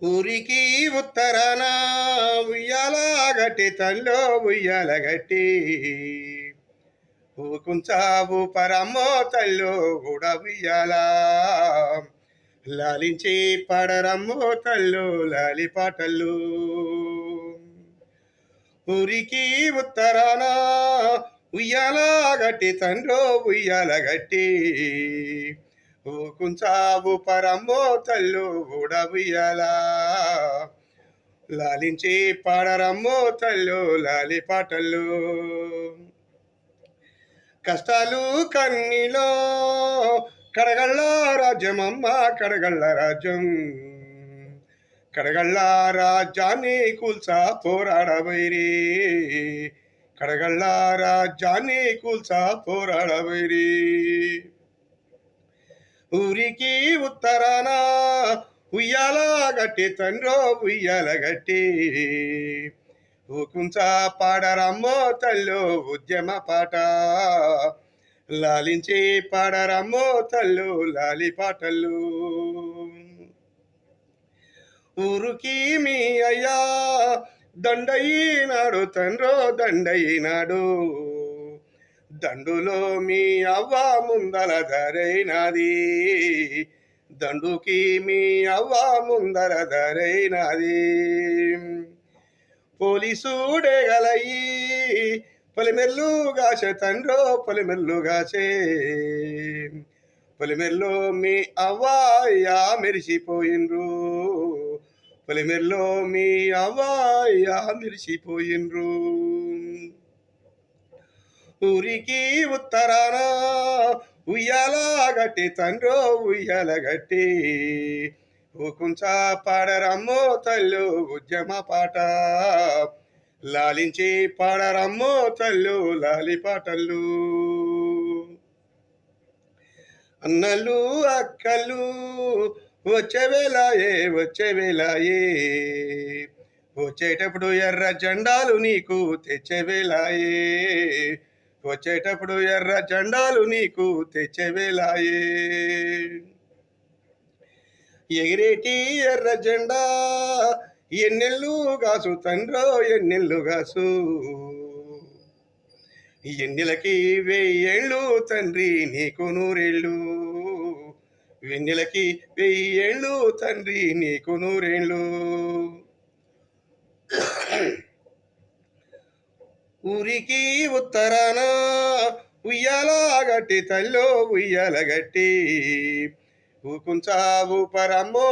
ఊరికి ఉత్తరాన ఉయ్యాల గట్టి తల్లో ఉయ్యాల గట్టి ఊకుంచావు పరమ్మో తల్లో కూడా ఉయ్యాల లాలించి పడరమ్మో తల్లు లాలి పాటలు. ఊరికి ఉత్తరాన ఉయ్యాల గట్టి తండ్రో ఉయ్యాల గట్టి ఊకుంచావు పరమ్మో తల్లు కూడా ఉయ్యాల లాలించి పాడరమ్మో తల్లు లాలి పాటలు. కష్టాలు కన్నీలో కడగళ్ళ రాజ్యమమ్మ కడగళ్ళ రాజ్యం కడగళ్ళ రాజ్యాన్ని కూల్చా పోరాడబైరి కడగళ్ళ రాజ్యాన్ని కూల్చా పోరాడబైరి. ఊరికి ఉత్తరాన ఉయ్యాల గట్టి తండ్రో ఉయ్యాల గట్టి ఊకుంచా పాడరమ్మో తల్లు ఉద్యమ పాట లాలించి పాడరమ్మో తల్లు లాలి పాటలు. ఊరికి మీ అయ్యా దండయినాడు తండ్రో దండయినాడు దండులో మీ అవ్వ ముందల ధరైనది దండుకి మీ అవ్వ ముందర ధరైనది. పోలీసుడేగలయి పొలిమెల్లుగాసే తండ్రో పొలిమెల్లుగాసే పొలిమెల్లో మీ అవ్వయ్యా మెరిసిపోయిండ్రు పొలిమెల్లో మీ అవ్వయ్యా మెరిసిపోయిండ్రు. ఊరికి ఉత్తరాన ఉయ్యాల గట్టి తండ్రో ఉయ్యాల గట్టి ఊకుంచా పాడరమ్మో తల్లు ఉద్యమ పాట లాలించి పాడరమ్మో తల్లు లాలి పాటలు. అన్నలు అక్కలు వచ్చే వేళాయే వచ్చే వేళాయే వచ్చేటప్పుడు ఎర్ర జెండాలు నీకు తెచ్చే వేళాయే వచ్చేటప్పుడు ఎర్ర జెండాలు నీకు తెచ్చే వేళాయే. ఎగిరేటి ఎర్ర జెండా ఎన్నెల్లు గాసు తండ్రో ఎన్నెల్లు గాసు ఎన్నెలకి 1000 ఏళ్ళు తండ్రి నీకు 100 ఏళ్ళు వెన్నెలకి 1000 ఏళ్ళు తండ్రి నీకు 100 ఏళ్ళు. ఊరికి ఉత్తరాన ఉయ్యాల గట్టి తల్లో ఉయ్యాల గట్టి ఊకుంచావు పరమ్మో